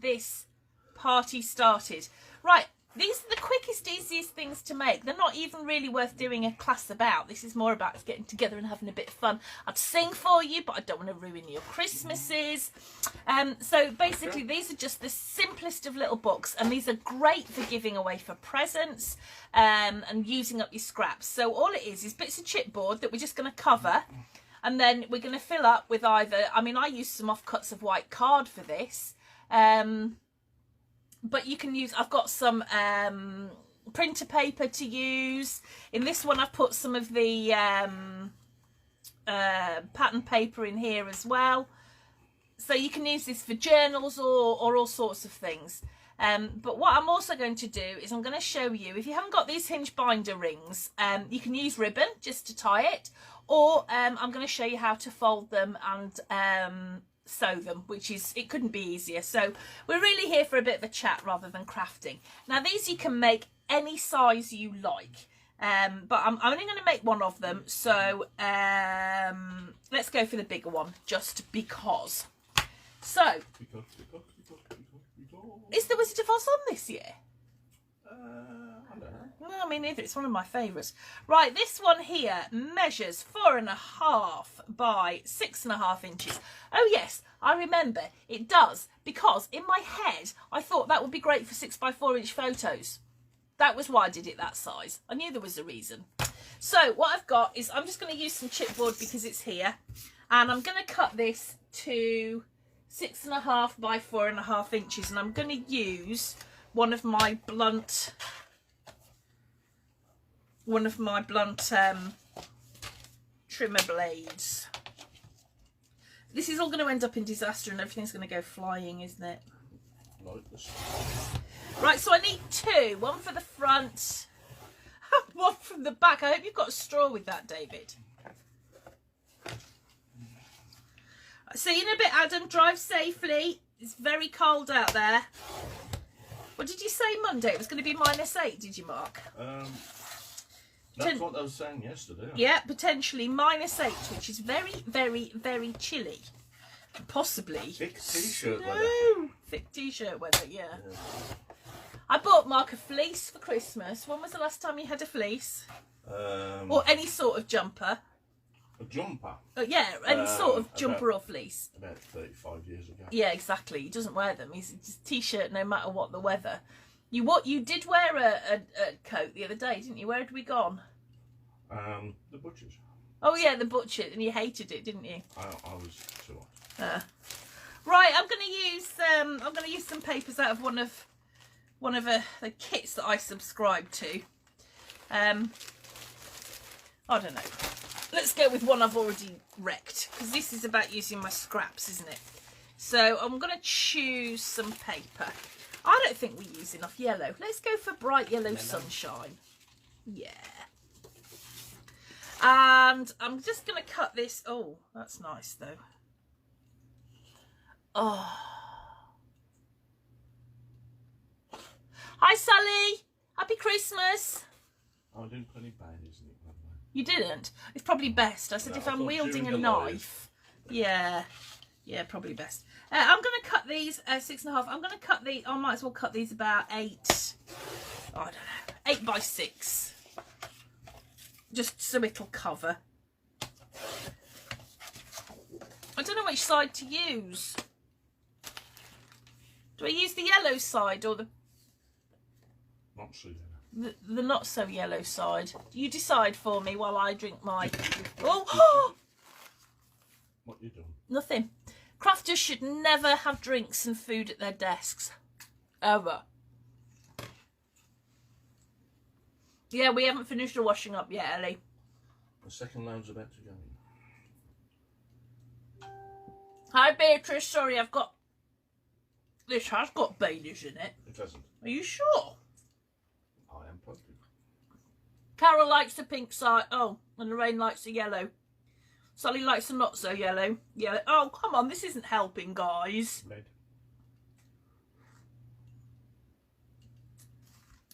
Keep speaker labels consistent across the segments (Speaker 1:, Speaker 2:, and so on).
Speaker 1: this party started. Right, these are the quickest, easiest things to make. They're not even really worth doing a class about. This is more about getting together and having a bit of fun. I'd sing for you, but I don't want to ruin your Christmases. So basically, these are just the simplest of little books, and these are great for giving away for presents and using up your scraps. So all it is bits of chipboard that we're just going to cover, and then we're going to fill up with either, I mean, I used some offcuts of white card for this. But you can use, I've got some printer paper to use. In this one I've put some of the pattern paper in here as well. So you can use this for journals or all sorts of things. But what I'm also going to do is I'm going to show you, if you haven't got these hinge binder rings, you can use ribbon just to tie it, or I'm going to show you how to fold them and sew them, which is, it couldn't be easier. So we're really here for a bit of a chat rather than crafting. Now these you can make any size you like, but I'm only going to make one of them, so let's go for the bigger one just because. So is the Wizard of Oz on this year?
Speaker 2: I don't know.
Speaker 1: No, me neither. It's one of my favourites. Right, this one here measures 4.5 by 6.5 inches. Oh yes, I remember it does, because in my head I thought that would be great for 6x4 inch photos. That was why I did it that size. I knew there was a reason. So what I've got is, I'm just going to use some chipboard because it's here, and I'm going to cut this to 6.5 by 4.5 inches, and I'm going to use one of my blunt trimmer blades. This is all going to end up in disaster and everything's going to go flying, isn't it?
Speaker 2: Like this.
Speaker 1: Right, so I need two. One for the front, one from the back. I hope you've got a straw with that, David. See you in a bit, Adam. Drive safely. It's very cold out there. What did you say Monday? It was going to be -8, did you, Mark?
Speaker 2: That's what I was saying yesterday.
Speaker 1: Yeah, potentially -8, which is very, very, very chilly. Possibly.
Speaker 2: Thick t-shirt weather.
Speaker 1: Thick t-shirt weather, yeah. I bought Mark a fleece for Christmas. When was the last time you had a fleece? Or any sort of jumper?
Speaker 2: A jumper?
Speaker 1: Yeah, any sort of jumper or fleece.
Speaker 2: About 35 years ago.
Speaker 1: Yeah, exactly. He doesn't wear them. He's just t-shirt no matter what the weather. You did wear a coat the other day, didn't you? Where had we gone?
Speaker 2: The butcher's.
Speaker 1: Oh yeah, the butcher, and you hated it, didn't you?
Speaker 2: I was too hot.
Speaker 1: Right, I'm going to use some papers out of one of the kits that I subscribe to. I don't know. Let's go with one I've already wrecked, because this is about using my scraps, isn't it? So I'm going to choose some paper. I don't think we use enough yellow. Let's go for bright yellow sunshine. Yeah. And I'm just going to cut this. Oh, that's nice though. Oh. Hi, Sally. Happy Christmas.
Speaker 2: Oh, I didn't put any bad, isn't it?
Speaker 1: You didn't? It's probably best. I said if I'm wielding a knife. Yeah. Yeah, probably best. I'm going to cut these 6.5. I'm going to cut these. I might as well cut these about 8. I don't know. 8 by 6. Just so it'll cover. I don't know which side to use. Do I use the yellow side or the...
Speaker 2: Not so yellow.
Speaker 1: The not so yellow side. You decide for me while I drink my... Oh!
Speaker 2: What you doing?
Speaker 1: Nothing. Crafters should never have drinks and food at their desks. Ever. Yeah, we haven't finished the washing up yet, Ellie.
Speaker 2: The second load's about to go in.
Speaker 1: Hi, Beatrice. Sorry, I've got... This has got Baileys in it.
Speaker 2: It hasn't.
Speaker 1: Are you sure?
Speaker 2: I am positive.
Speaker 1: Carol likes the pink side. Oh, and Lorraine likes the yellow. Sally likes the not so yellow. Yeah. Oh, come on. This isn't helping, guys.
Speaker 2: Red.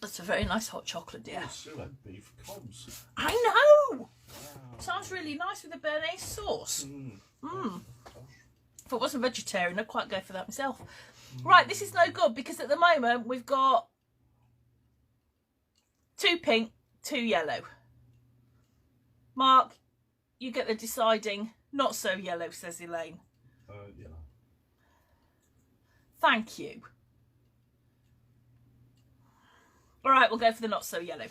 Speaker 1: That's a very nice hot chocolate, dear.
Speaker 2: Oh, still had beef cobs.
Speaker 1: I know.
Speaker 2: Wow.
Speaker 1: Sounds really nice with the béarnaise sauce.
Speaker 2: Mm.
Speaker 1: If I wasn't vegetarian, I'd quite go for that myself. Right, this is no good because at the moment we've got 2 pink, 2 yellow. Mark, you get the deciding. Not so yellow, says Elaine.
Speaker 2: Yellow.
Speaker 1: Thank you. All right, we'll go for the not so yellow.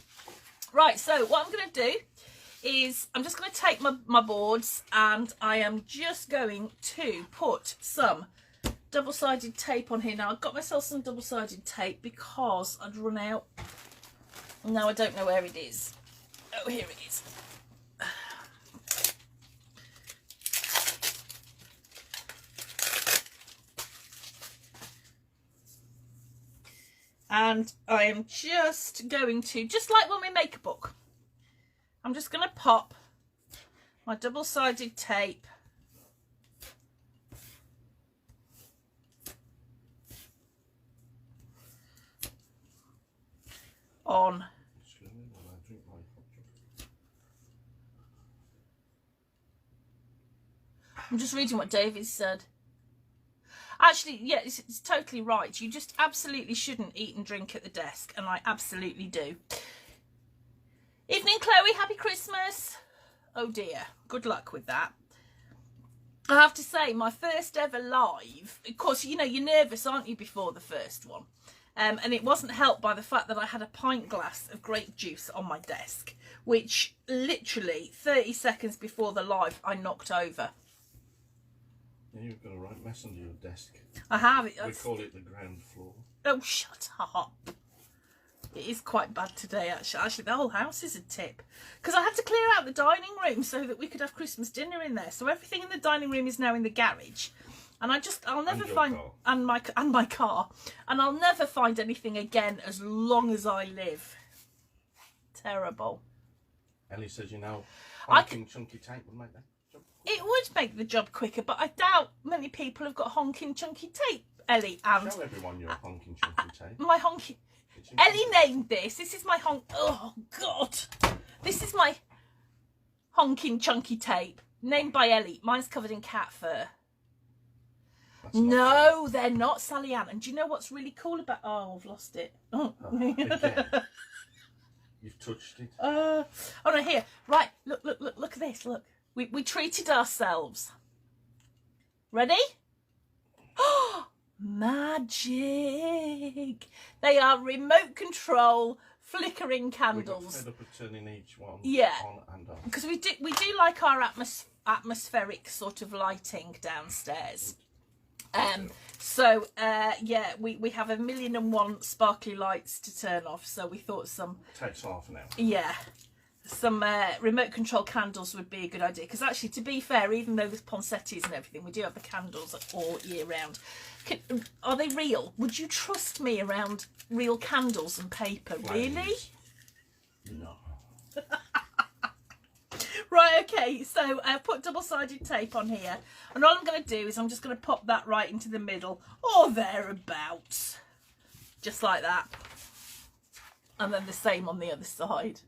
Speaker 1: Right, so what I'm going to do is I'm just going to take my boards and I am just going to put some double-sided tape on here. Now, I've got myself some double-sided tape because I'd run out. Now I don't know where it is. Oh, here it is. And I am just going to, just like when we make a book, I'm just going to pop my double-sided tape on. I'm just reading what David said. Actually, yeah, it's totally right. You just absolutely shouldn't eat and drink at the desk, and I absolutely do. Evening, Chloe. Happy Christmas. Oh dear, good luck with that. I have to say, my first ever live, of course, you know, you're nervous, aren't you, before the first one? And it wasn't helped by the fact that I had a pint glass of grape juice on my desk, which literally 30 seconds before the live, I knocked over.
Speaker 2: Yeah, you've got a right mess under your desk.
Speaker 1: I have.
Speaker 2: We call it the ground floor.
Speaker 1: Oh, shut up. It is quite bad today, actually. Actually, the whole house is a tip. Because I had to clear out the dining room so that we could have Christmas dinner in there. So everything in the dining room is now in the garage. And I'll never find...
Speaker 2: Car.
Speaker 1: And my car. And I'll never find anything again as long as I live. Terrible.
Speaker 2: Ellie says, you know, honking chunky tape would make that job.
Speaker 1: It would make the job quicker, but I doubt many people have got honking chunky tape, Ellie. And
Speaker 2: show everyone your honking chunky tape.
Speaker 1: my honking... Ellie named this. This is my oh, God. This is my honking chunky tape. Named by Ellie. Mine's covered in cat fur. No, they're not, Sally Ann. And do you know what's really cool about... Oh, I've lost it. Oh.
Speaker 2: Again. You've touched it.
Speaker 1: Oh, no, here. Right, look at this. Look. We treated ourselves. Ready? Oh, magic. They are remote control flickering candles.
Speaker 2: We got fed up of turning each one on and on.
Speaker 1: Because we do like our atmospheric sort of lighting downstairs. So yeah, we have 1,000,001 sparkly lights to turn off, so we thought some...
Speaker 2: Takes half an hour.
Speaker 1: Yeah. Some remote control candles would be a good idea, because actually, to be fair, even though there's poinsettias and everything, we do have the candles all year round. Are they real? Would you trust me around real candles and paper?
Speaker 2: Flames.
Speaker 1: Really?
Speaker 2: No.
Speaker 1: Right, okay, so I've put double-sided tape on here, and all I'm going to do is I'm just going to pop that right into the middle, or thereabouts, just like that, and then the same on the other side.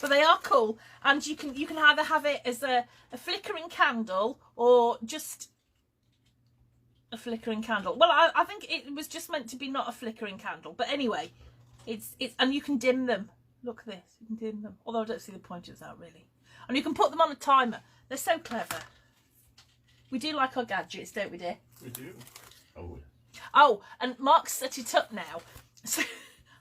Speaker 1: But they are cool, and you can either have it as a flickering candle or just a flickering candle. Well, I think it was just meant to be not a flickering candle, but anyway, it's and you can dim them. Look at this, you can dim them. Although I don't see the point of that really. And you can put them on a timer. They're so clever. We do like our gadgets, don't we, dear?
Speaker 2: We do. Oh, yeah.
Speaker 1: Oh, and Mark's set it up now. So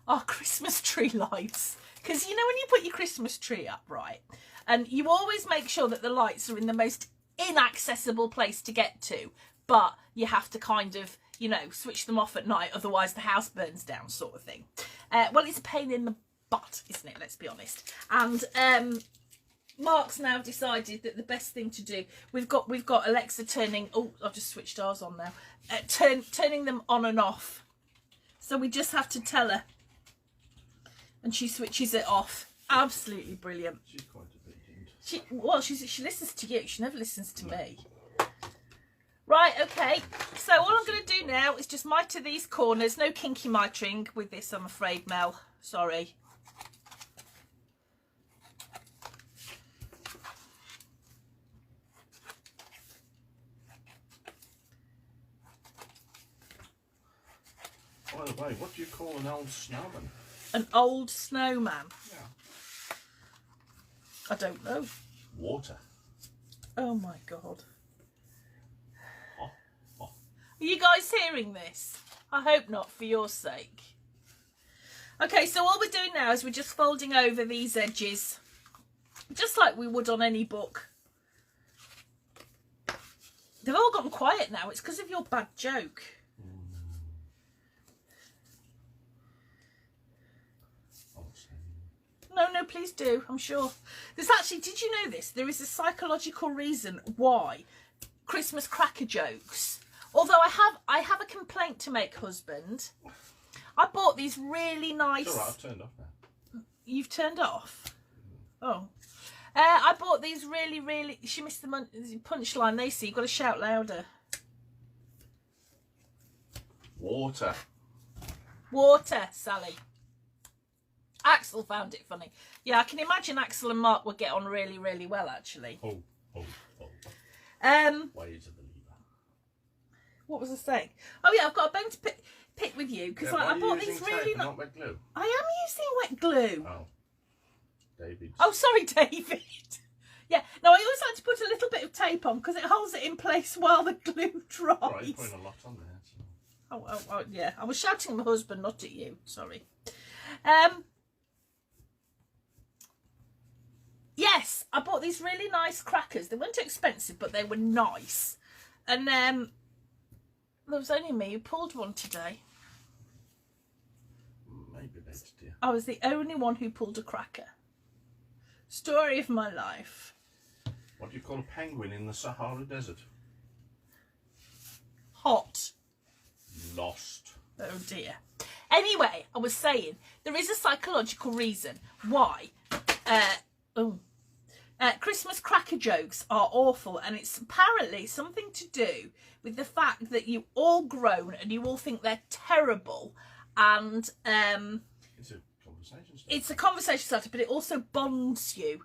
Speaker 1: our Christmas tree lights. Because you know when you put your Christmas tree up, right, and you always make sure that the lights are in the most inaccessible place to get to, but you have to kind of, you know, switch them off at night, otherwise the house burns down, sort of thing. Well, it's a pain in the butt, isn't it? Let's be honest. And Mark's now decided that the best thing to do, we've got Alexa turning. Oh, I've just switched ours on now. Turning them on and off. So we just have to tell her. And she switches it off. Absolutely brilliant.
Speaker 2: She's quite obedient.
Speaker 1: She listens to you. She never listens to me. Right, okay. So all I'm going to do now is just mitre these corners. No kinky mitring with this, I'm afraid, Mel. Sorry.
Speaker 2: By the way, what do you call an old snowman?
Speaker 1: An old snowman?
Speaker 2: Yeah.
Speaker 1: I don't know.
Speaker 2: Water.
Speaker 1: Oh my God.
Speaker 2: Oh, oh.
Speaker 1: Are you guys hearing this? I hope not, for your sake. Okay, so all we're doing now is we're just folding over these edges, just like we would on any book. They've all gotten quiet now. It's because of your bad joke. No, please do. I'm sure. There's actually, did you know this? There is a psychological reason why Christmas cracker jokes. Although I have a complaint to make, husband. I bought these really nice.
Speaker 2: It's all right, I've turned off now.
Speaker 1: You've turned off. Oh. I bought these really. She missed the punchline. They see. You've got to shout louder.
Speaker 2: Water.
Speaker 1: Water, Sally. Axel found it funny. Yeah, I can imagine Axel and Mark would get on really well, actually.
Speaker 2: Oh. Why is it the lever?
Speaker 1: What was I saying? Oh yeah, I've got a bone to pick with you because I bought these really nice.
Speaker 2: Not wet glue.
Speaker 1: I am using wet glue.
Speaker 2: Oh, David.
Speaker 1: Oh, sorry, David. Yeah, no, I always like to put a little bit of tape on because it holds it in place while the glue dries.
Speaker 2: Right, you're putting a lot on there. So.
Speaker 1: Oh, yeah. I was shouting at my husband, not at you. Sorry. Yes, I bought these really nice crackers. They weren't too expensive, but they were nice. And there was only me who pulled one today.
Speaker 2: Maybe later, dear.
Speaker 1: I was the only one who pulled a cracker. Story of my life.
Speaker 2: What do you call a penguin in the Sahara Desert?
Speaker 1: Hot.
Speaker 2: Lost.
Speaker 1: Oh dear. Anyway, I was saying there is a psychological reason why Christmas cracker jokes are awful, and it's apparently something to do with the fact that you all groan and you all think they're terrible, and
Speaker 2: it's a conversation starter.
Speaker 1: It's a conversation starter, but it also bonds you.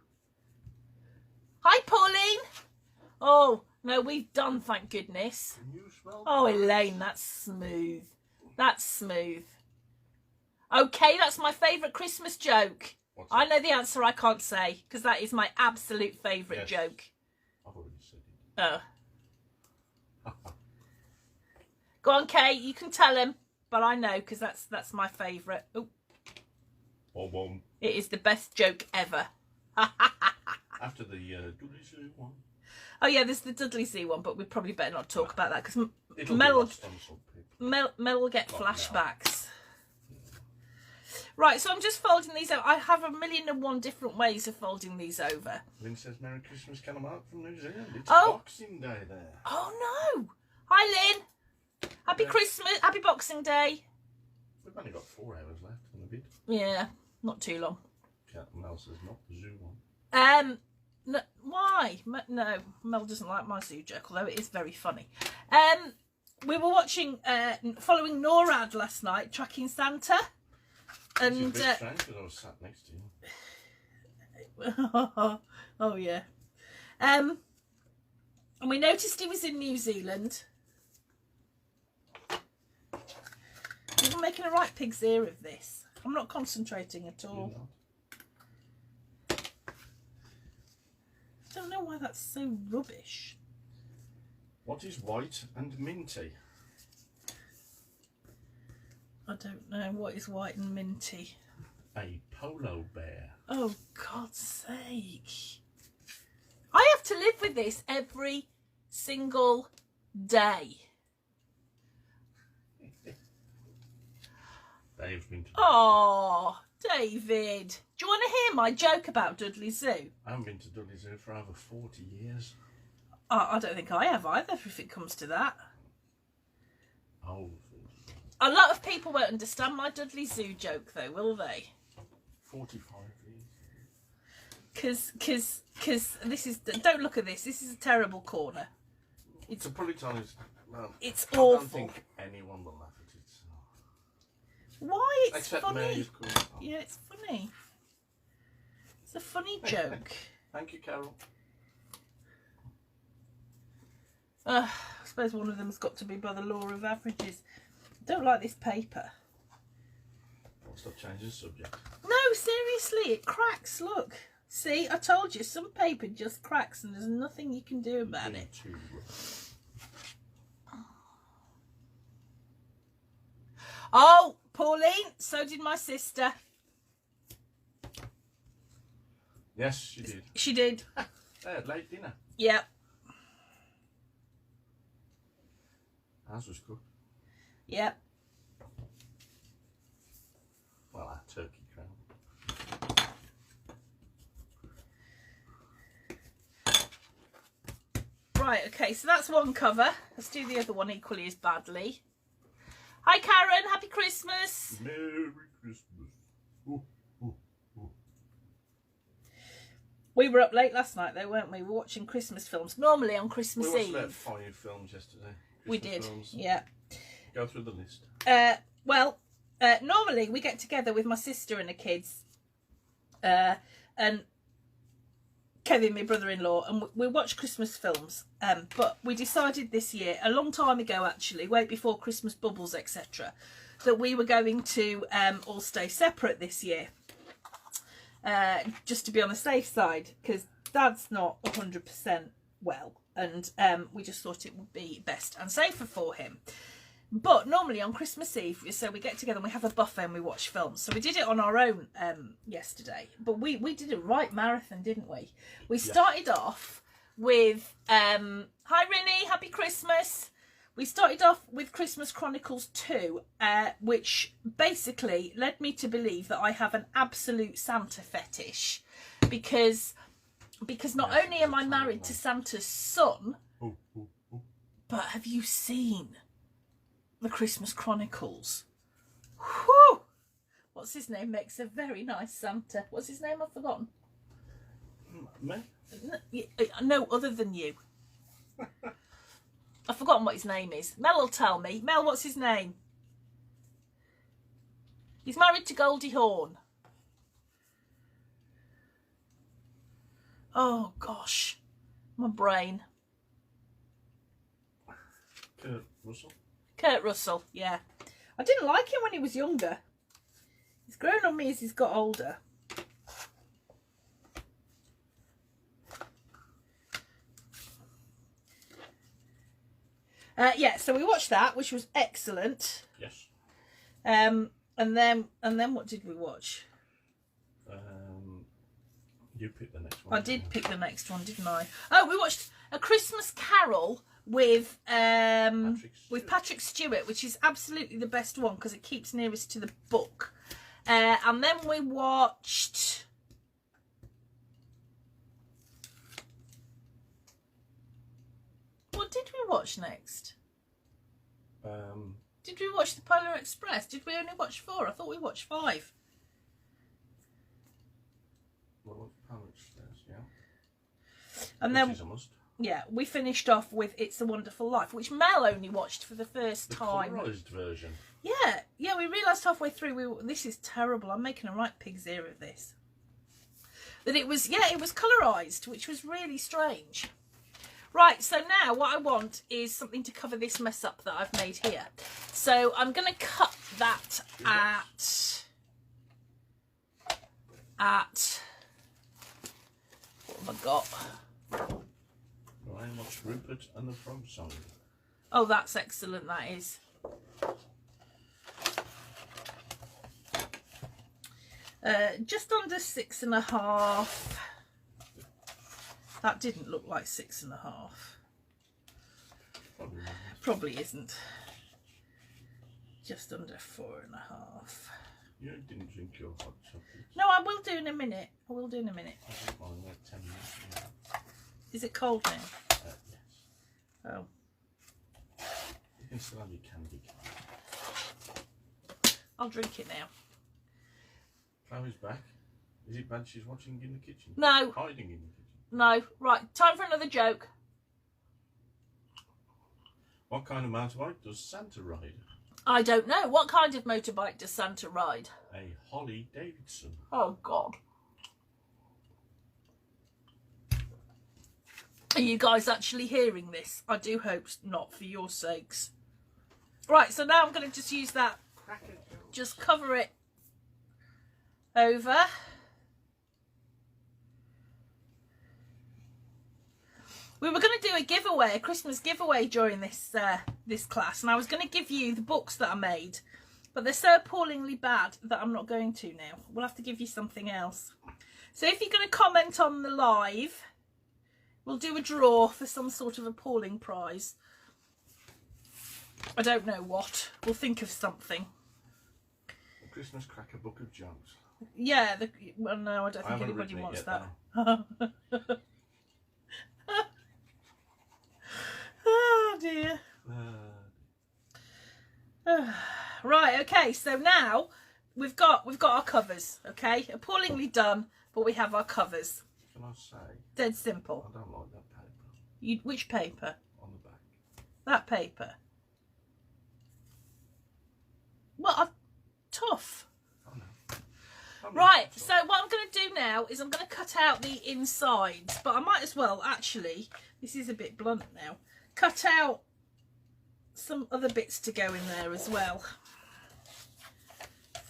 Speaker 1: Hi, Pauline. Oh no, we've done, thank goodness.
Speaker 2: Can you smell
Speaker 1: Oh, Elaine, that's smooth. That's smooth. Okay, that's my favourite Christmas joke. I know the answer, I can't say, because that is my absolute favourite joke.
Speaker 2: I've already said it.
Speaker 1: Oh. Go on, Kay, you can tell him, but I know, because that's my favourite. Oh. It is the best joke ever.
Speaker 2: After the Dudley Zoo one.
Speaker 1: Oh yeah, there's the Dudley Zoo one, but we probably better not talk about that, because Mel will get flashbacks. Right, so I'm just folding these over. I have 1,000,001 different ways of folding these over.
Speaker 2: Lynn says Merry Christmas, Calamart from New Zealand. It's
Speaker 1: Oh.
Speaker 2: Boxing Day there.
Speaker 1: Oh no! Hi Lynn! Happy Christmas, happy Boxing Day.
Speaker 2: We've only got 4 hours left and a bit.
Speaker 1: Yeah, not too long.
Speaker 2: Mel says not the zoo one.
Speaker 1: No, why? No, Mel doesn't like my zoo joke, although it is very funny. We were watching, following NORAD last night, Tracking Santa. And
Speaker 2: it's a bit strange because I was sat next to you.
Speaker 1: Oh yeah. And we noticed he was in New Zealand. I'm making a right pig's ear of this. I'm not concentrating at all. I don't know why that's so rubbish.
Speaker 2: What is white and minty?
Speaker 1: I don't know. What is white and minty?
Speaker 2: A polo bear.
Speaker 1: Oh, God's sake. I have to live with this every single day.
Speaker 2: Dave's been.
Speaker 1: Oh, David. Do you want to hear my joke about Dudley Zoo?
Speaker 2: I haven't been to Dudley Zoo for over 40 years.
Speaker 1: I don't think I have either, if it comes to that.
Speaker 2: Oh.
Speaker 1: A lot of people won't understand my Dudley Zoo joke, though, will they?
Speaker 2: 45
Speaker 1: years. Because this is... Don't look at this. This is a terrible corner.
Speaker 2: It's a bullet on his... Well,
Speaker 1: it's awful.
Speaker 2: I don't think anyone will laugh at it. So.
Speaker 1: Why? It's
Speaker 2: Except
Speaker 1: funny.
Speaker 2: me, of course. Oh.
Speaker 1: Yeah, it's funny. It's a funny joke.
Speaker 2: Thank you, Carol.
Speaker 1: I suppose one of them's got to be by the law of averages. I don't like this paper.
Speaker 2: Stop changing the subject.
Speaker 1: No, seriously, it cracks. Look. See, I told you, some paper just cracks and there's nothing you can do about it. Oh, Pauline, so did my sister.
Speaker 2: Yes, she did.
Speaker 1: She did.
Speaker 2: They had late dinner.
Speaker 1: Yep.
Speaker 2: Ours was cooked.
Speaker 1: Yep.
Speaker 2: Well, our turkey crown.
Speaker 1: Right, okay, so that's one cover. Let's do the other one equally as badly. Hi, Karen. Happy Christmas.
Speaker 2: Merry Christmas. Ooh, ooh, ooh.
Speaker 1: We were up late last night, though, weren't we? We were watching Christmas films. Normally on Christmas
Speaker 2: We watched
Speaker 1: Eve.
Speaker 2: about 5 films yesterday.
Speaker 1: We
Speaker 2: Christmas
Speaker 1: did,
Speaker 2: films.
Speaker 1: yeah.
Speaker 2: Go through the list.
Speaker 1: Normally we get together with my sister and the kids, and Kevin, my brother-in-law, and we watch Christmas films. But we decided this year, a long time ago actually, way before Christmas bubbles, etc., that we were going to all stay separate this year, just to be on the safe side, because Dad's not 100% well, and we just thought it would be best and safer for him. But normally on Christmas Eve, so we get together and we have a buffet and we watch films. So we did it on our own yesterday. But we did a right marathon, didn't we? We started off with, hi Rinny, happy Christmas. We started off with Christmas Chronicles 2, which basically led me to believe that I have an absolute Santa fetish. Because not only am I married to Santa's son, but have you seen the Christmas Chronicles? Whew! What's his name? Makes a very nice Santa. What's his name? I've forgotten.
Speaker 2: Me?
Speaker 1: No, other than you. I've forgotten what his name is. Mel will tell me. Mel, what's his name? He's married to Goldie Hawn. Oh, gosh. My brain.
Speaker 2: Kurt Russell.
Speaker 1: Kurt Russell, yeah. I didn't like him when he was younger. He's grown on me as he's got older. Yeah, so we watched that, which was excellent.
Speaker 2: Yes.
Speaker 1: And then what did we watch?
Speaker 2: You picked the next one.
Speaker 1: I did pick the next one, didn't I? Oh, we watched A Christmas Carol with Patrick Stewart, which is absolutely the best one because it keeps nearest to the book. And then we watched what did we watch next? Did we watch the Polar Express? Did we only watch 4? I thought we watched 5.
Speaker 2: Well, Pirates, yeah.
Speaker 1: And
Speaker 2: Which
Speaker 1: then
Speaker 2: is a must.
Speaker 1: yeah, we finished off with It's a Wonderful Life, which Mel only watched for the first time.
Speaker 2: The colorised version.
Speaker 1: Yeah, we realised halfway through this is terrible. I'm making a right pig's ear of this. That it was colorised, which was really strange. Right, so now what I want is something to cover this mess up that I've made here. So I'm going to cut that at what have I got?
Speaker 2: Ryan watched Rupert and the Frog Song.
Speaker 1: Oh, that's excellent, that is. Just under 6.5. That didn't look like 6.5. Probably isn't. Just under 4.5.
Speaker 2: You didn't drink your hot chocolate.
Speaker 1: No, I will do in a minute. I will do in a minute.
Speaker 2: I think mine like 10 minutes now.
Speaker 1: Is it cold now?
Speaker 2: Yes.
Speaker 1: Oh.
Speaker 2: You can still have your candy.
Speaker 1: I'll drink it now.
Speaker 2: Chloe's back. Is it bad she's watching in the kitchen?
Speaker 1: No.
Speaker 2: Hiding in the kitchen?
Speaker 1: No. Right, time for another joke.
Speaker 2: What kind of motorbike does Santa ride?
Speaker 1: I don't know. What kind of motorbike does Santa ride?
Speaker 2: A Holly Davidson.
Speaker 1: Oh, God. Are you guys actually hearing this? I do hope not, for your sakes. Right, so now I'm going to just use that. Just cover it over. We were going to do a giveaway, a Christmas giveaway during this this class, and I was going to give you the books that I made, but they're so appallingly bad that I'm not going to now. We'll have to give you something else. So if you're going to comment on the live, we'll do a draw for some sort of appalling prize. I don't know what. We'll think of something.
Speaker 2: A Christmas cracker book of jokes.
Speaker 1: Yeah, well, no, I don't think anybody wants that. Oh dear. Right, okay, so now we've got our covers, okay? Appallingly done, but we have our covers.
Speaker 2: Can I say?
Speaker 1: Dead simple.
Speaker 2: I don't like that paper.
Speaker 1: Which paper?
Speaker 2: On the back.
Speaker 1: That paper. Well, tough.
Speaker 2: Oh no.
Speaker 1: Right, so what I'm going to do now is I'm going to cut out the insides, but I might as well actually, this is a bit blunt now, cut out some other bits to go in there as well.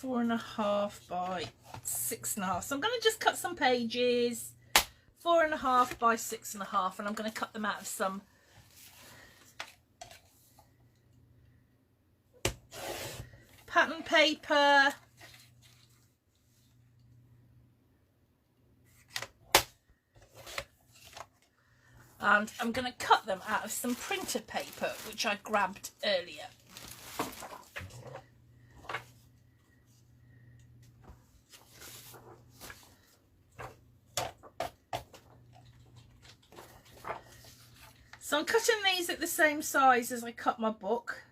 Speaker 1: 4.5 by 6.5. So I'm going to just cut some pages, 4.5 by 6.5, and I'm going to cut them out of some pattern paper. And I'm going to cut them out of some printer paper, which I grabbed earlier. So I'm cutting these at the same size as I cut my book.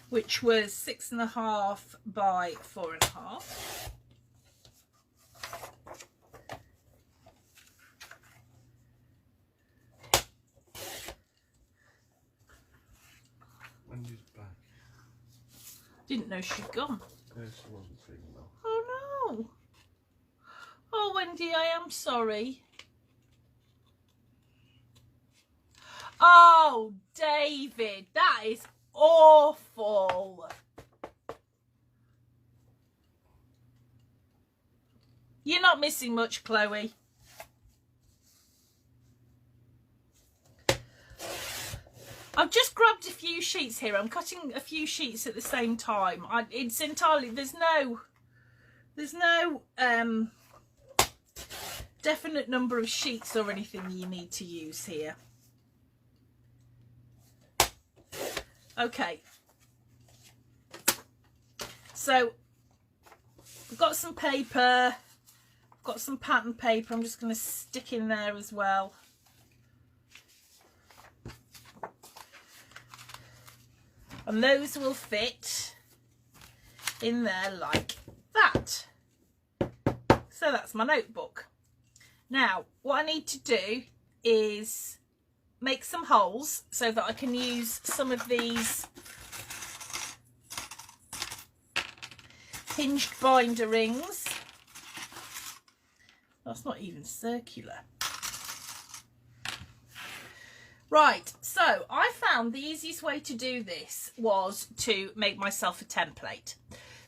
Speaker 1: Which was 6.5 by 4.5.
Speaker 2: Wendy's back.
Speaker 1: Didn't know she'd gone.
Speaker 2: Yeah, she wasn't feeling well.
Speaker 1: Oh no. Oh Wendy, I am sorry. Oh David, that is awful. You're not missing much, Chloe. I've just grabbed a few sheets here. I'm cutting a few sheets at the same time. It's entirely, there's no definite number of sheets or anything you need to use here. Okay. So I've got some paper, I've got some pattern paper. I'm just going to stick in there as well. And those will fit in there like that. So that's my notebook. Now, what I need to do is make some holes so that I can use some of these hinged binder rings. That's not even circular. Right, so I found the easiest way to do this was to make myself a template.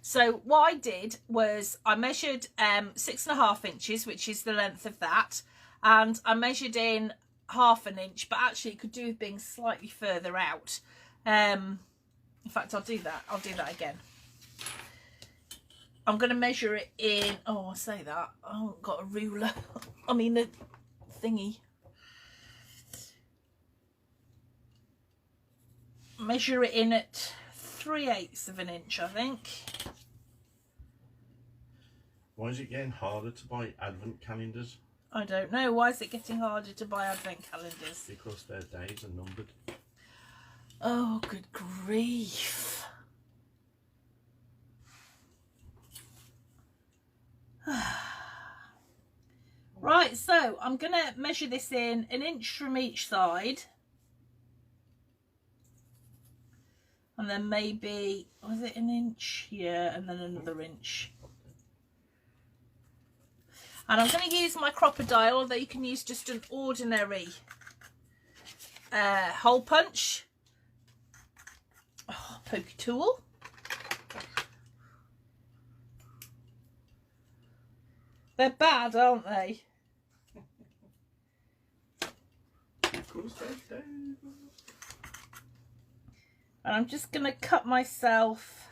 Speaker 1: So what I did was I measured 6.5 inches, which is the length of that, and I measured in 1/2 inch, but actually it could do with being slightly further out. In fact, I'll do that again. I'm going to measure it in, oh, I say that, I haven't got a ruler, I mean a thingy. Measure it in at 3/8 of an inch, I think.
Speaker 2: Why is it getting harder to buy advent calendars?
Speaker 1: I don't know. Why is it getting harder to buy advent calendars?
Speaker 2: Because their days are numbered.
Speaker 1: Oh, good grief. Right, so I'm going to measure this in 1 inch from each side. And then maybe, was it 1 inch? Yeah, and then another inch. And I'm going to use my crocodile, although you can use just an ordinary hole punch. Oh, pokey tool. They're bad, aren't they?
Speaker 2: Of course they do.
Speaker 1: And I'm just going to cut myself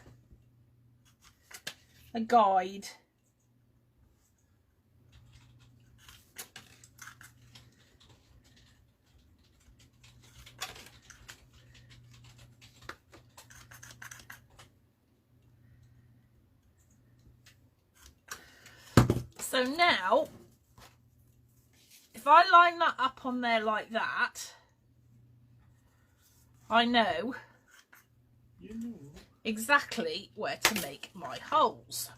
Speaker 1: a guide. So now, if I line that up on there like that, I know exactly where to make my holes.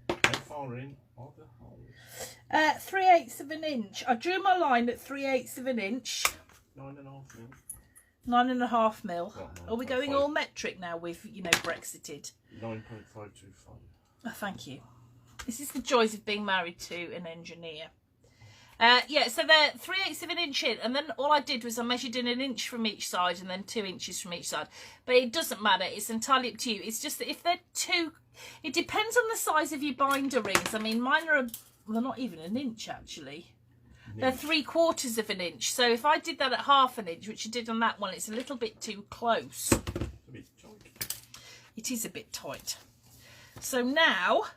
Speaker 2: How far in are the holes?
Speaker 1: 3/8 of an inch. I drew my line at 3/8 of an inch.
Speaker 2: 9.5 mil.
Speaker 1: 9.5 mil.
Speaker 2: Well,
Speaker 1: Are we going
Speaker 2: 9.5.
Speaker 1: all metric now? We've, you know, Brexited.
Speaker 2: 9.525.
Speaker 1: Oh, thank you. This is the joys of being married to an engineer. Yeah, so they're 3/8 of an inch in, and then all I did was I measured in 1 inch from each side and then 2 inches from each side. But it doesn't matter, it's entirely up to you. It's just that if they're too, it depends on the size of your binder rings. I mean, mine are, well, not even 1 inch actually. They're 3/4 of an inch. So if I did that at 1/2 inch, which I did on that one, it's a little bit too close.
Speaker 2: It's a bit tight.
Speaker 1: It is a bit tight. So now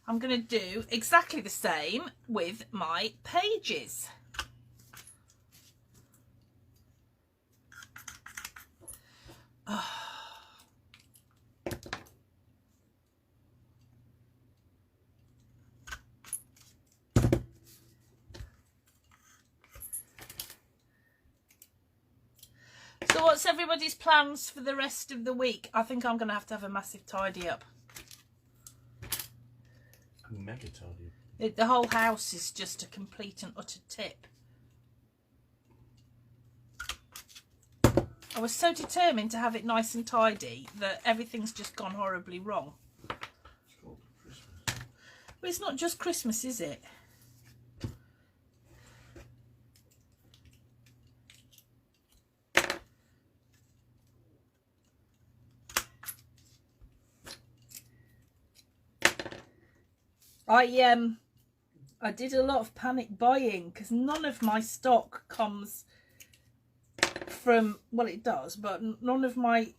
Speaker 1: I'm going to do exactly the same with my pages. So what's everybody's plans for the rest of the week? I think I'm going to have a massive tidy up.
Speaker 2: Mega tidy.
Speaker 1: The whole house is just a complete and utter tip. I was so determined to have it nice and tidy that everything's just gone horribly wrong.
Speaker 2: It's called Christmas.
Speaker 1: But it's not just Christmas, is it? I did a lot of panic buying because none of my stock comes from, well, it does, but none of my,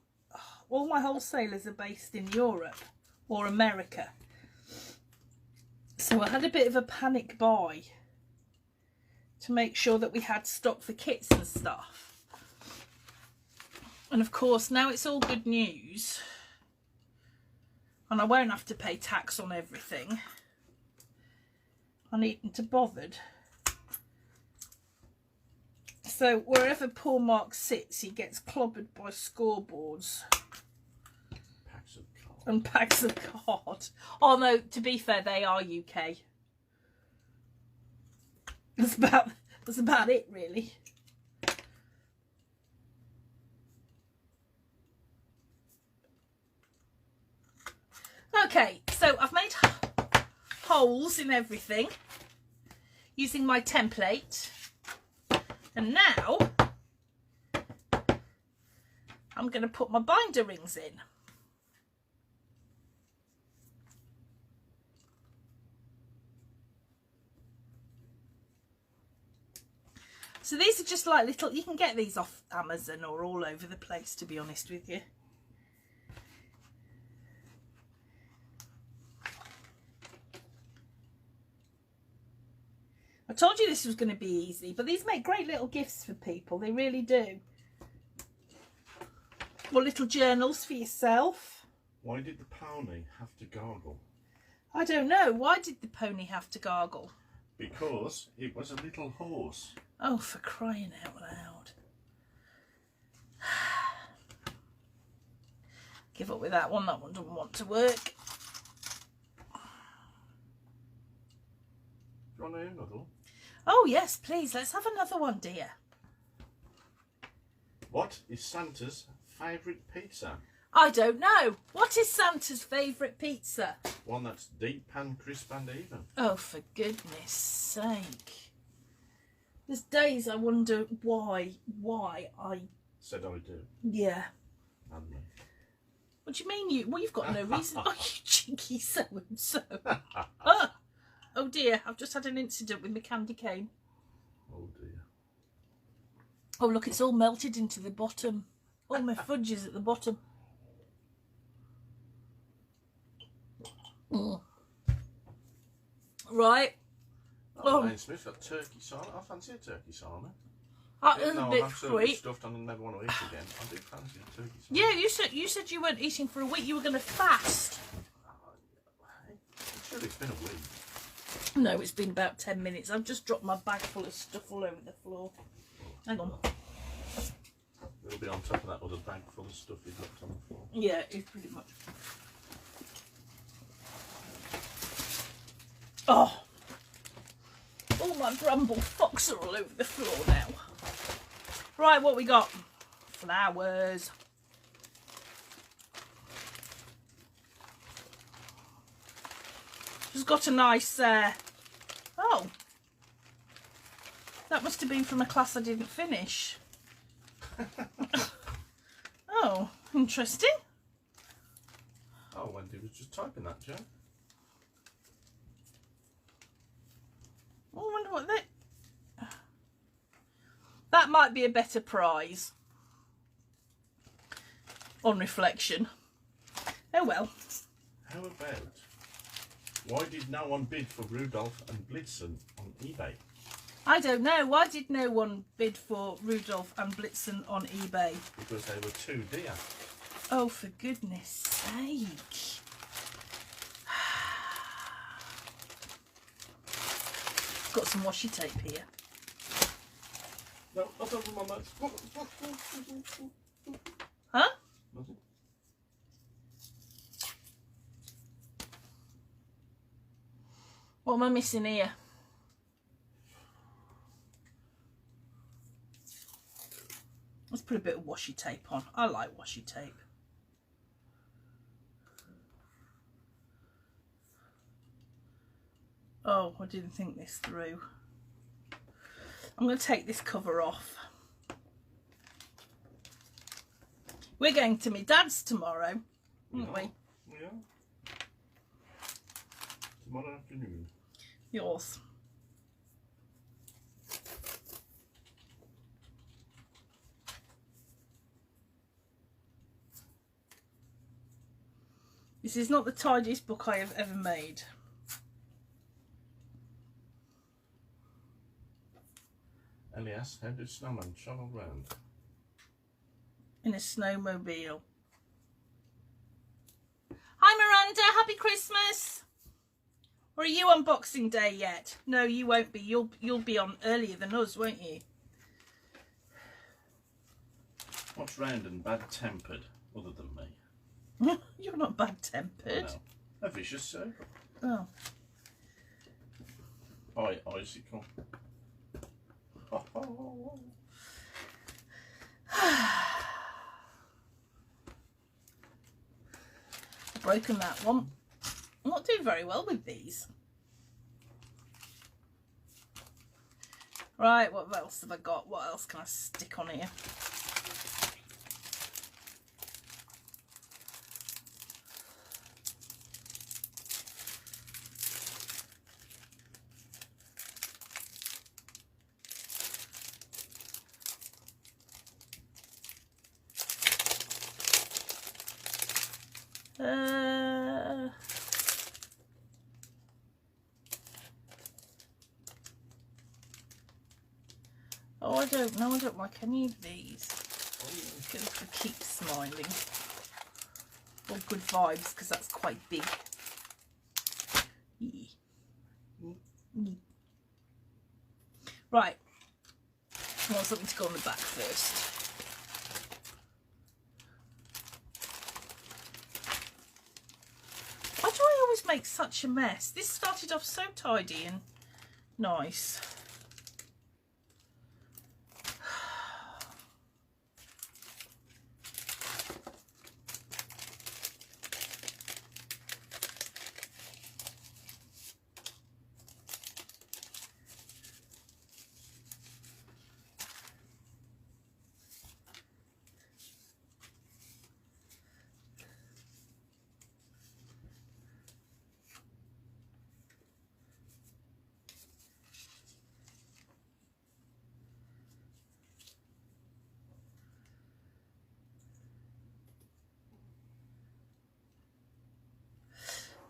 Speaker 1: all my wholesalers are based in Europe or America. So I had a bit of a panic buy to make sure that we had stock for kits and stuff. And of course, now it's all good news and I won't have to pay tax on everything. I needn't to bothered. So wherever poor Mark sits, he gets clobbered by scoreboards.
Speaker 2: Packs of cards.
Speaker 1: And packs of cards. Oh no, to be fair, they are UK. That's about it really. Okay, so I've made holes in everything using my template, and now I'm going to put my binder rings in. So these are just like little, you can get these off Amazon or all over the place, to be honest with you. I told you this was going to be easy, but these make great little gifts for people. They really do. Or little journals for yourself.
Speaker 2: Why did the pony have to gargle?
Speaker 1: I don't know. Why did the pony have to gargle?
Speaker 2: Because it was a little horse.
Speaker 1: Oh, for crying out loud. Give up with that one. That one doesn't want to work.
Speaker 2: on another?
Speaker 1: Oh yes, please, let's have another one, dear.
Speaker 2: What is Santa's favourite pizza?
Speaker 1: I don't know. What is Santa's favourite pizza?
Speaker 2: One that's deep pan, crisp and even.
Speaker 1: Oh, for goodness sake. There's days I wonder why I...
Speaker 2: Said I do.
Speaker 1: Yeah.
Speaker 2: Hadn't I?
Speaker 1: What do you mean well, you've got no reason. Oh, you cheeky so-and-so. Oh dear, I've just had an incident with my candy cane.
Speaker 2: Oh dear.
Speaker 1: Oh look, it's all melted into the bottom. All my fudge is at the bottom. Right.
Speaker 2: Oh, Lane Smith's got turkey salmon. I fancy a turkey salmon.
Speaker 1: That is a
Speaker 2: I'm
Speaker 1: bit
Speaker 2: absolutely
Speaker 1: sweet.
Speaker 2: stuffed and I never want to eat again. I do fancy a turkey salmon.
Speaker 1: Yeah, you said you weren't eating for a week. You were going to fast.
Speaker 2: I'm sure it's been a week.
Speaker 1: No, it's been about 10 minutes. I've just dropped my bag full of stuff all over the floor. Hang on.
Speaker 2: It'll be on top of that other bag full of stuff you've left on the floor.
Speaker 1: Yeah, it's pretty much. Oh. All my bramble fox are all over the floor now. Right, what we got? Flowers. She's got a nice, oh. That must have been from a class I didn't finish. Oh, interesting.
Speaker 2: Oh, Wendy was just typing that, Joe.
Speaker 1: Oh, I wonder what that... That might be a better prize. On reflection. Oh well.
Speaker 2: How about, why did no one bid for Rudolph and Blitzen on eBay?
Speaker 1: I don't know. Why did no one bid for Rudolph and Blitzen on eBay?
Speaker 2: Because they were too dear.
Speaker 1: Oh, for goodness sake. Got some washi tape here.
Speaker 2: No, not over my mouth.
Speaker 1: Huh?
Speaker 2: Nothing.
Speaker 1: What am I missing here? Let's put a bit of washi tape on. I like washi tape. Oh, I didn't think this through. I'm going to take this cover off. We're going to my dad's tomorrow, aren't we?
Speaker 2: Yeah. Tomorrow afternoon.
Speaker 1: Yours. This is not the tidiest book I have ever made.
Speaker 2: Elias, how did snowman travel round?
Speaker 1: In a snowmobile. Hi Miranda, happy Christmas! Or are you on Boxing Day yet? No, you won't be. You'll be on earlier than us, won't you?
Speaker 2: What's round and bad-tempered, other than me?
Speaker 1: You're not bad-tempered.
Speaker 2: No. A vicious circle.
Speaker 1: Oh.
Speaker 2: By icicle. Oh, oh, oh, oh.
Speaker 1: I've broken that one. I'm not doing very well with these. Right, what else have I got? What else can I stick on here? Oh, I don't know. I don't like any of these. Good for keep smiling. Or good vibes, because that's quite big. Right. I want something to go on the back first. Why do I always make such a mess? This started off so tidy and Nice.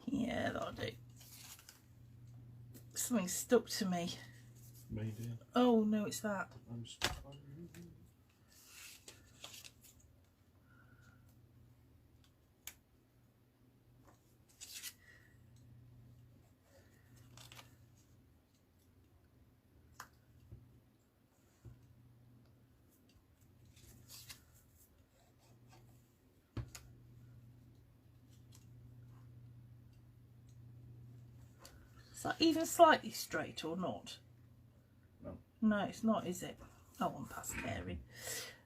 Speaker 1: Yeah, that'll do. Something stuck to me.
Speaker 2: Me, dear.
Speaker 1: Oh, no, it's that.
Speaker 2: I'm stuck on you.
Speaker 1: Is that even slightly straight or not?
Speaker 2: No.
Speaker 1: No, it's not, is it? Oh, I'm past caring.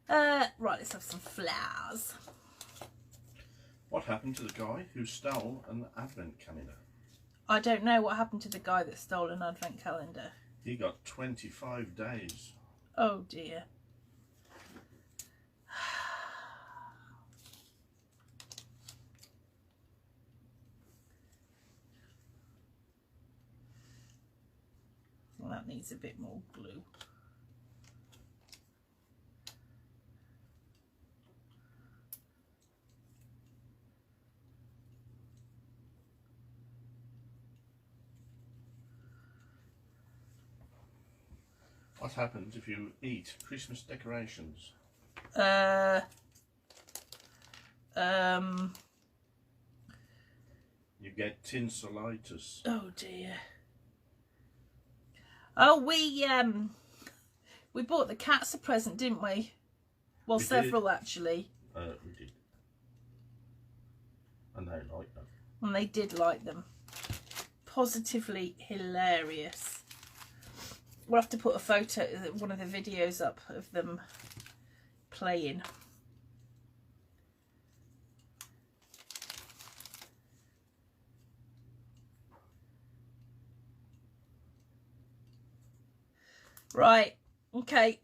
Speaker 1: Right, let's have some flowers.
Speaker 2: What happened to the guy who stole an advent calendar?
Speaker 1: I don't know what happened to the guy that stole an advent calendar.
Speaker 2: He got 25 days.
Speaker 1: Oh dear. Well, that needs a bit more glue.
Speaker 2: What happens if you eat Christmas decorations? You get tinselitis.
Speaker 1: Oh dear. Oh, we bought the cats a present, didn't we? Well,
Speaker 2: We
Speaker 1: several actually.
Speaker 2: We did. And they like them.
Speaker 1: And they did like them. Positively hilarious. We'll have to put a photo, one of the videos up of them playing. Right, okay,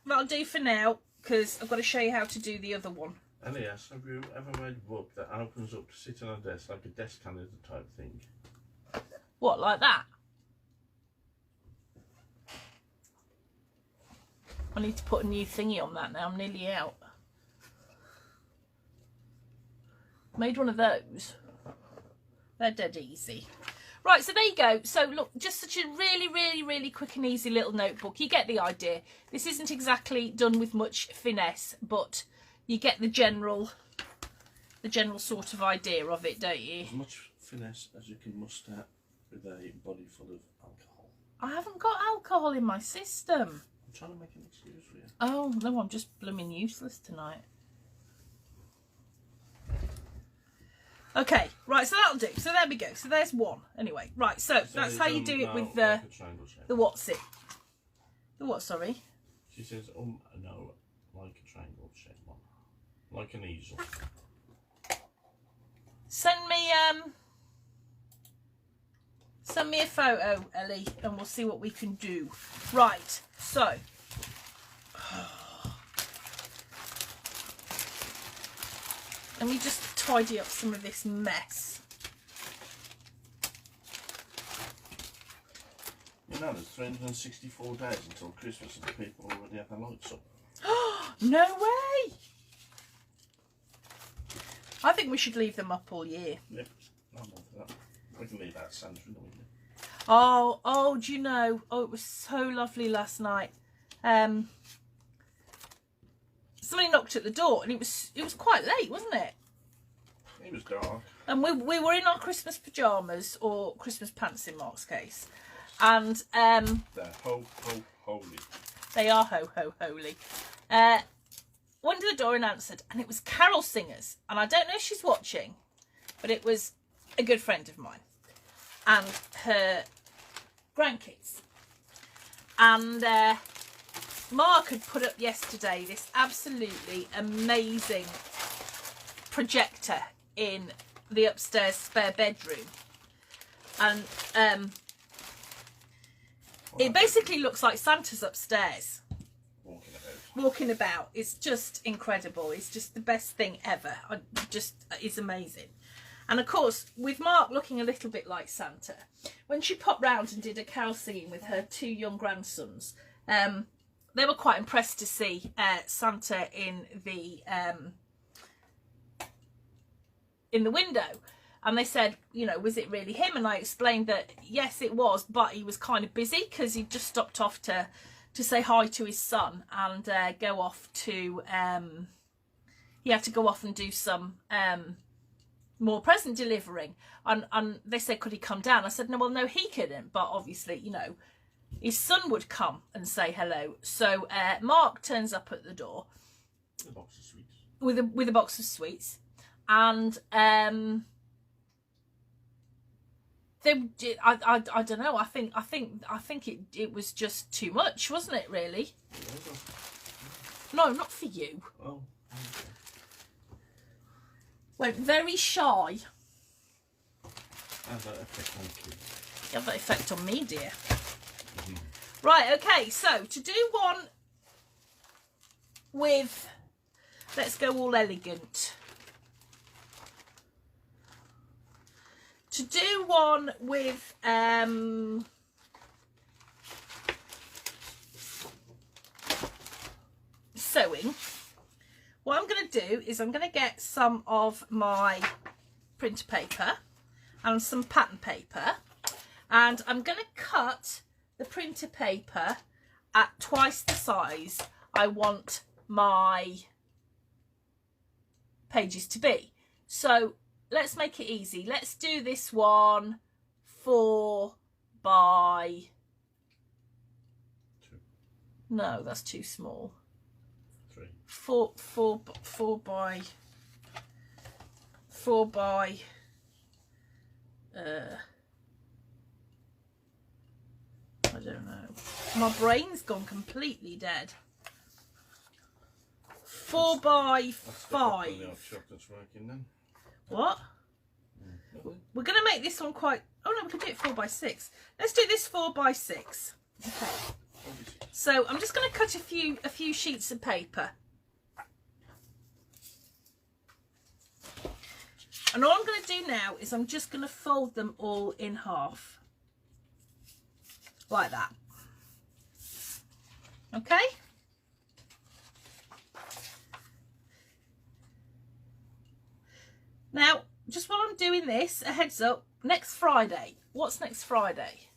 Speaker 1: that'll do for now, because I've got to show you how to do the other one.
Speaker 2: Elias, have you ever made a book that opens up to sit on a desk, like a desk calendar type thing?
Speaker 1: What, like that? I need to put a new thingy on that now, I'm nearly out. Made one of those. They're dead easy. Right, so there you go. So look, just such a really quick and easy little notebook. You get the idea. This isn't exactly done with much finesse, but you get the general sort of idea of it, don't you?
Speaker 2: As much finesse as you can muster with a body full of alcohol.
Speaker 1: I haven't got alcohol in my system.
Speaker 2: I'm trying to make an excuse for you.
Speaker 1: Oh, no, I'm just blooming useless tonight. Okay, right, so that'll do. So there we go. So there's one. Anyway, right, so that's how you do it with the what's it? The what, sorry?
Speaker 2: She says, no, like a triangle shape one. Like an easel.
Speaker 1: Send me a photo, Ellie, and we'll see what we can do. Right, so let me just tidy up some of this mess.
Speaker 2: You know, there's 364 days until Christmas and people already have their lights up.
Speaker 1: No way! I think we should leave them up all year.
Speaker 2: Yep, I'm not for that. We can leave that Santa in the window.
Speaker 1: Oh, do you know? Oh, it was so lovely last night. Somebody knocked at the door, and it was quite late, wasn't it?
Speaker 2: It was dark.
Speaker 1: And we were in our Christmas pyjamas, or Christmas pants in Mark's case, and
Speaker 2: They're holy.
Speaker 1: they are holy. Went to the door and answered, and it was carol singers, and I don't know if she's watching, but it was a good friend of mine and her grandkids. And Mark had put up yesterday this absolutely amazing projector in the upstairs spare bedroom. And it basically looks like Santa's upstairs. Walking about. It's just incredible. It's just the best thing ever. It's amazing. And of course, with Mark looking a little bit like Santa, when she popped round and did a carol singing with her 2 young grandsons, they were quite impressed to see Santa in the window. And they said, you know, was it really him? And I explained that yes, it was, but he was kind of busy because he just stopped off to say hi to his son and go off to he had to go off and do some more present delivering. And they said, could he come down? I said, no, well, no, he couldn't, but obviously, you know, his son would come and say hello. So Mark turns up at the door
Speaker 2: with a box of sweets,
Speaker 1: with a box of sweets, and I don't know. I think it was just too much, wasn't it? Really? No, not for you.
Speaker 2: Oh. Okay.
Speaker 1: Went very shy.
Speaker 2: How's that effect on kids?
Speaker 1: You have that effect on me, dear. Right. Okay. So to do one with, let's go all elegant. To do one with sewing, what I'm going to do is I'm going to get some of my printer paper and some pattern paper, and I'm going to cut the printer paper at twice the size I want my pages to be. So let's make it easy. Let's do this one 4 by... No, that's too small.
Speaker 2: 3.
Speaker 1: 4 by... I don't know. My brain's gone completely dead. 4 by 5.
Speaker 2: Chocolate's working then.
Speaker 1: What? We're going to make this one quite... Oh no, we can do it 4 by 6. Let's do this 4 by 6. Okay. So I'm just going to cut a few sheets of paper. And all I'm going to do now is I'm just going to fold them all in half. Like that. Okay? Now, just while I'm doing this, a heads up, next Friday. What's next Friday?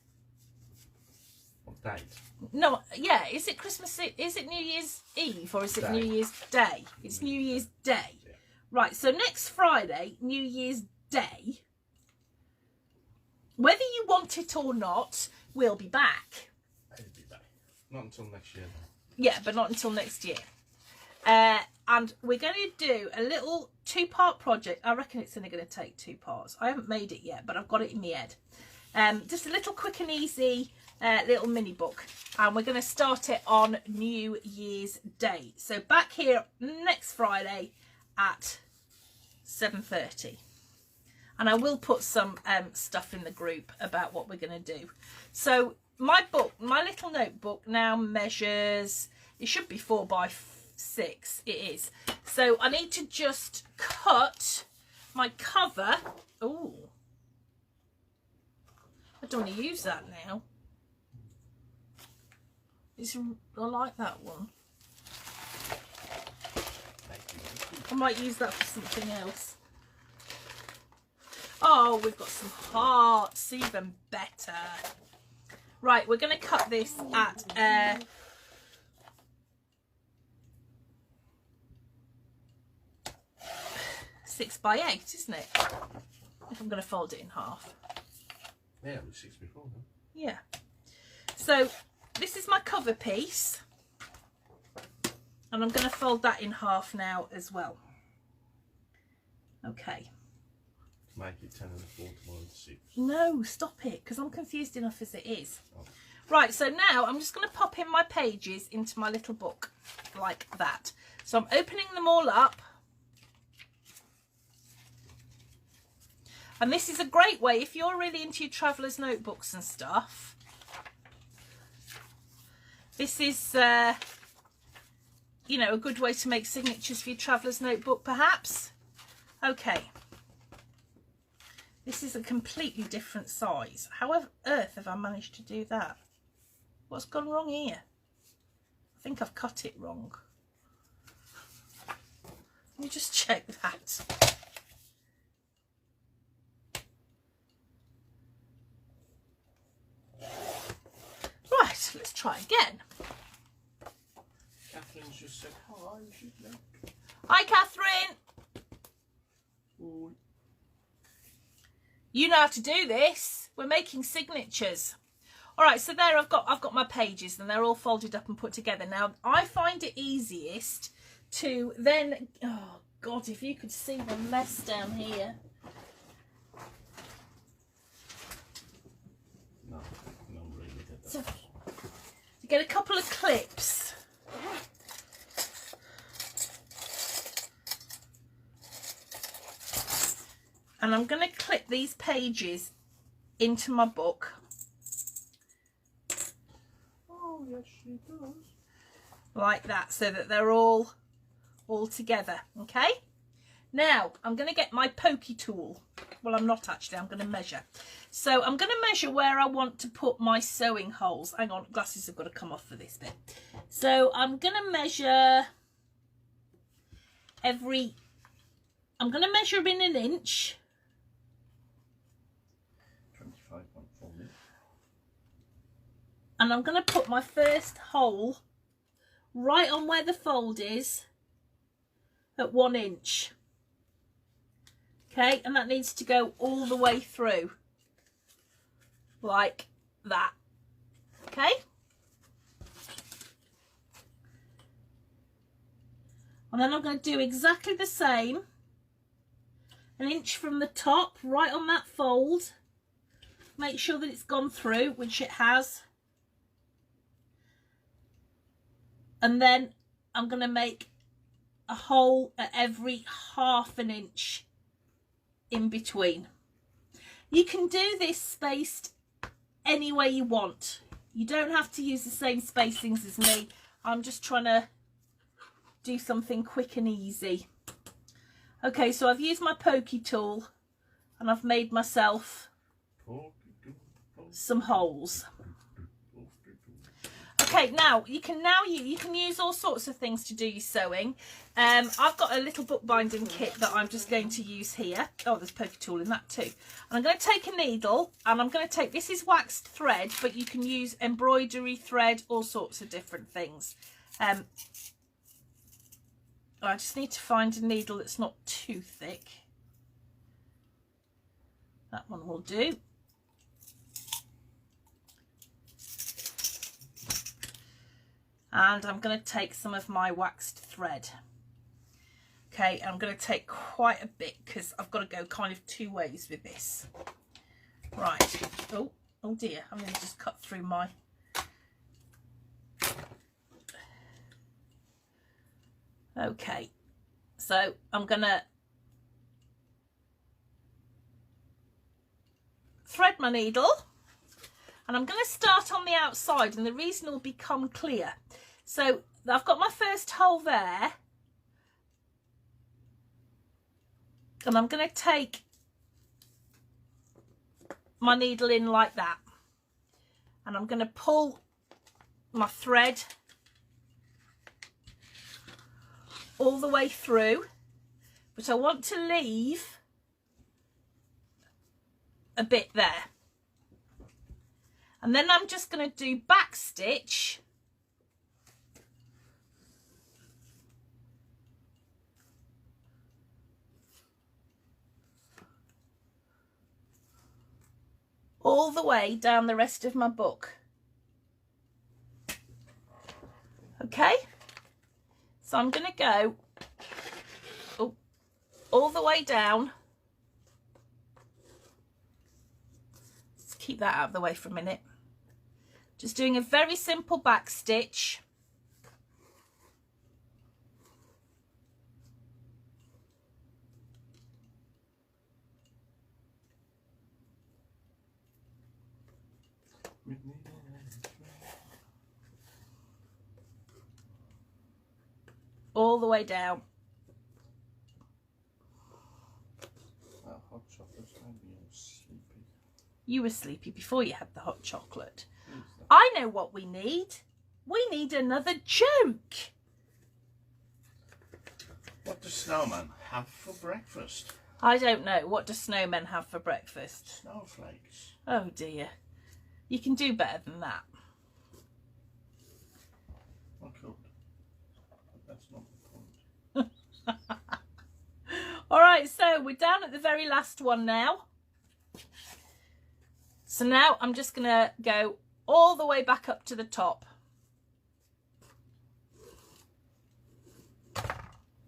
Speaker 2: What date?
Speaker 1: No, yeah, is it Christmas? Is it New Year's Eve or is it New Year's Day? It's New Year's Day.
Speaker 2: Yeah.
Speaker 1: Right, so next Friday, New Year's Day, whether you want it or not, we'll be back.
Speaker 2: I'll be back. Not until next year.
Speaker 1: Yeah, but not until next year. And we're going to do a little 2-part project. I reckon it's only going to take 2 parts. I haven't made it yet, but I've got it in my head. Just a little quick and easy little mini book. And we're going to start it on New Year's Day. So back here next Friday at 7:30. And I will put some stuff in the group about what we're going to do. So my book, my little notebook now measures, it should be 4 by 6. It is. So I need to just cut my cover. Oh, I don't want to use that now. I like that one. I might use that for something else. Oh, we've got some hearts, even better. Right, we're going to cut this at 6 by 8, isn't it? If I'm going to fold it in half.
Speaker 2: Yeah, it was 6 before, huh?
Speaker 1: Yeah. So this is my cover piece. And I'm going to fold that in half now as well. Okay.
Speaker 2: Make it 10 and a 4 to 1 and 6.
Speaker 1: No, stop it, because I'm confused enough as it is.
Speaker 2: Oh.
Speaker 1: Right, so now I'm just going to pop in my pages into my little book like that. So I'm opening them all up. And this is a great way, if you're really into your traveller's notebooks and stuff, this is, you know, a good way to make signatures for your traveller's notebook, perhaps. Okay. This is a completely different size. How on earth have I managed to do that? What's gone wrong here? I think I've cut it wrong. Let me just check that. Right, let's try again.
Speaker 2: Catherine's just said hi.
Speaker 1: Hi, Catherine.
Speaker 2: Oi.
Speaker 1: You know how to do this. We're making signatures. All right, so there I've got my pages and they're all folded up and put together. Now, I find it easiest to then, oh God, if you could see the mess down here.
Speaker 2: No, really did that.
Speaker 1: So, to get a couple of clips. And I'm going to clip these pages into my book.
Speaker 2: Oh, yes, she does.
Speaker 1: Like that, so that they're all together. Okay. Now, I'm going to get my pokey tool. Well, I'm not actually. I'm going to measure. So I'm going to measure where I want to put my sewing holes. Hang on, glasses have got to come off for this bit. So I'm going to measure I'm going to measure in an inch.
Speaker 2: 25.4 minutes.
Speaker 1: And I'm going to put my first hole right on where the fold is at 1 inch. Okay, and that needs to go all the way through like that. Okay. And then I'm going to do exactly the same, 1 inch from the top, right on that fold. Make sure that it's gone through, which it has. And then I'm going to make a hole at every 1/2 inch in between. You can do this spaced any way you want. You don't have to use the same spacings as me. I'm just trying to do something quick and easy. Okay, so I've used my pokey tool and I've made myself some holes. Okay, now you can use all sorts of things to do your sewing. I've got a little bookbinding kit that I'm just going to use here. Oh, there's pokey tool in that too. And I'm going to take a needle and I'm going to take, this is waxed thread, but you can use embroidery thread, all sorts of different things. I just need to find a needle that's not too thick. That one will do. And I'm going to take some of my waxed thread. Okay, I'm going to take quite a bit because I've got to go kind of 2 ways with this. Right. Oh dear, I'm going to just cut through my... Okay, so I'm going to thread my needle. And I'm going to start on the outside, and the reason will become clear. So I've got my first hole there. And I'm going to take my needle in like that. And I'm going to pull my thread all the way through. But I want to leave a bit there. And then I'm just going to do back stitch all the way down the rest of my book. Okay, so I'm going to go all the way down. Let's keep that out of the way for a minute. Just doing a very simple back stitch. All the way down.
Speaker 2: That hot chocolate's made me all sleepy.
Speaker 1: You were sleepy before you had the hot chocolate. I know what we need. We need another joke.
Speaker 2: What does Snowman have for breakfast?
Speaker 1: I don't know. What do snowmen have for breakfast?
Speaker 2: Snowflakes.
Speaker 1: Oh dear. You can do better than that.
Speaker 2: I could. But that's not the point.
Speaker 1: Alright, so we're down at the very last one now. So now I'm just going to go all the way back up to the top.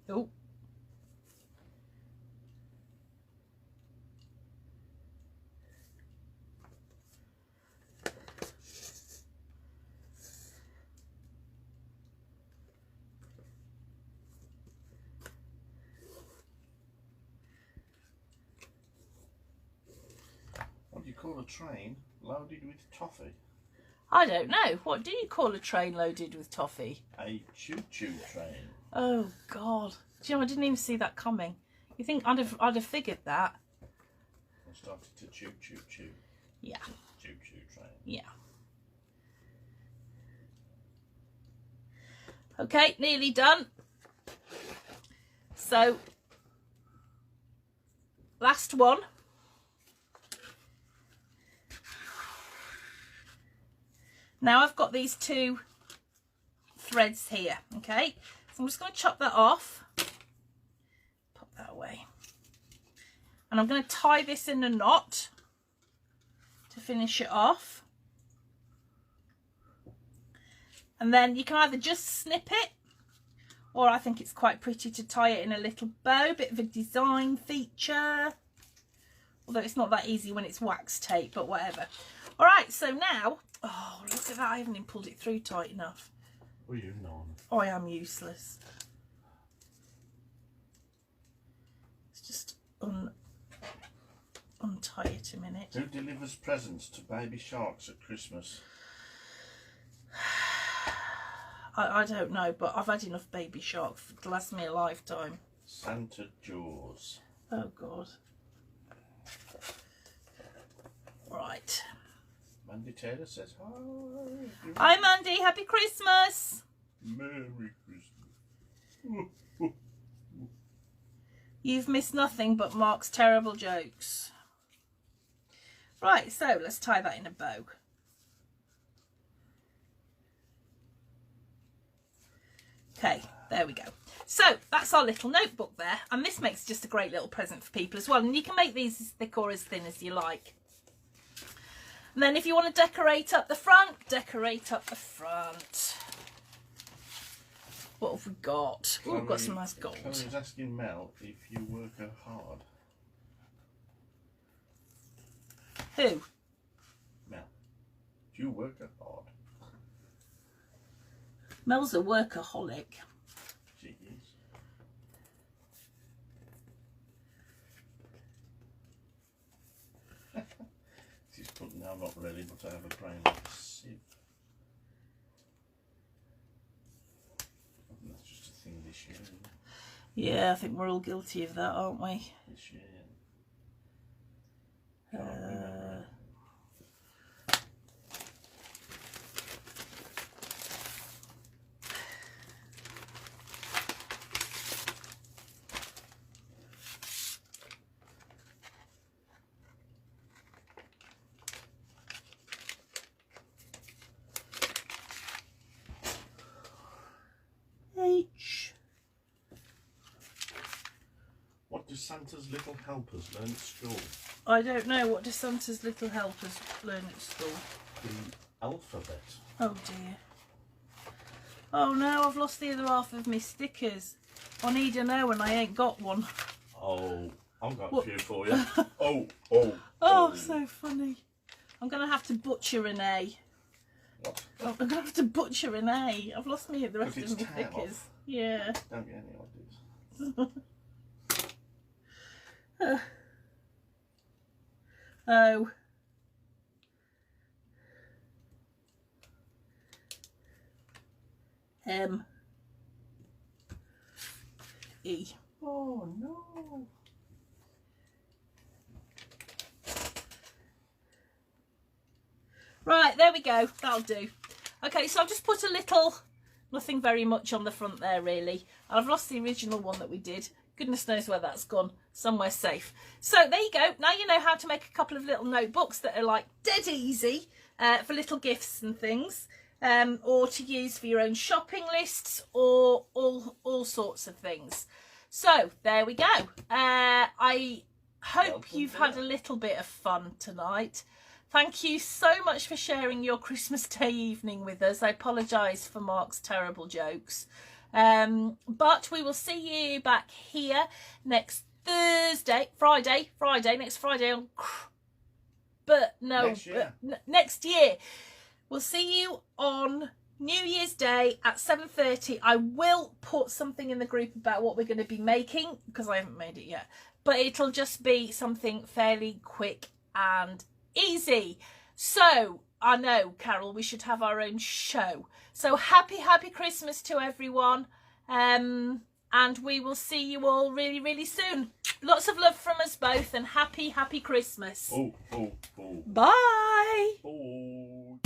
Speaker 1: Oh.
Speaker 2: What do you call a train loaded with toffee?
Speaker 1: I don't know. What do you call a train loaded with toffee?
Speaker 2: A choo-choo train.
Speaker 1: Oh God! Do you know, I didn't even see that coming. You think I'd have figured that?
Speaker 2: I started to choo-choo-choo.
Speaker 1: Yeah.
Speaker 2: Choo-choo train.
Speaker 1: Yeah. Okay, nearly done. So, last one. Now I've got these two threads here, okay? So I'm just going to chop that off. Pop that away. And I'm going to tie this in a knot to finish it off. And then you can either just snip it, or I think it's quite pretty to tie it in a little bow, bit of a design feature. Although it's not that easy when it's wax tape, but whatever. All right, so now, oh, look at that. I haven't even pulled it through tight enough.
Speaker 2: Well, you non.
Speaker 1: I am useless. Let's just untie it a minute.
Speaker 2: Who delivers presents to baby sharks at Christmas?
Speaker 1: I don't know, but I've had enough baby shark to last me a lifetime.
Speaker 2: Santa Jaws.
Speaker 1: Oh, God. Right.
Speaker 2: Mandy Taylor says hi.
Speaker 1: Hi, Mandy. Happy Christmas.
Speaker 2: Merry Christmas.
Speaker 1: You've missed nothing but Mark's terrible jokes. Right, so let's tie that in a bow. Okay, there we go. So that's our little notebook there, and this makes just a great little present for people as well. And you can make these as thick or as thin as you like. And then if you want to decorate up the front, decorate up the front. What have we got? Oh, we've got some nice gold.
Speaker 2: Chloe's asking Mel if you work her hard.
Speaker 1: Who?
Speaker 2: Mel. Do you work her hard?
Speaker 1: Mel's a workaholic.
Speaker 2: She is. She's put now not ready, but I have a brain like a sieve. And that's just a thing this year, isn't it?
Speaker 1: Yeah, I think we're all guilty of that, aren't we?
Speaker 2: This year. Can't remember.
Speaker 1: H.
Speaker 2: What do Santa's little helpers learn at school?
Speaker 1: I don't know. What do Santa's little helpers learn at school?
Speaker 2: The alphabet.
Speaker 1: Oh dear. Oh no, I've lost the other half of my stickers. I need an O and I ain't got one.
Speaker 2: Oh, I've got
Speaker 1: What?
Speaker 2: a few for you. Oh.
Speaker 1: Oh, so funny. I'm going to have to butcher an A.
Speaker 2: What?
Speaker 1: Oh, I'm gonna have to butcher an A. I've lost the rest
Speaker 2: Took
Speaker 1: of
Speaker 2: its
Speaker 1: my
Speaker 2: tail
Speaker 1: thickers.
Speaker 2: off.
Speaker 1: Yeah.
Speaker 2: Don't get any ideas.
Speaker 1: O. M. E.
Speaker 2: Oh no.
Speaker 1: Right, there we go. That'll do. Okay, so I've just put a little, nothing very much on the front there really. I've lost the original one that we did. Goodness knows where that's gone. Somewhere safe. So there you go. Now you know how to make a couple of little notebooks that are like dead easy for little gifts and things. Or to use for your own shopping lists or all sorts of things. So there we go. I hope you've had a little bit of fun tonight. Thank you so much for sharing your Christmas Day evening with us. I apologise for Mark's terrible jokes. But we will see you back here next Friday on, but no, next year. We'll see you on New Year's Day at 7:30. I will put something in the group about what we're going to be making because I haven't made it yet, but it'll just be something fairly quick and easy. So I know, Carol, we should have our own show. So happy Christmas to everyone, and we will see you all really soon. Lots of love from us both, and happy Christmas.
Speaker 2: Oh.
Speaker 1: Bye.
Speaker 2: Oh.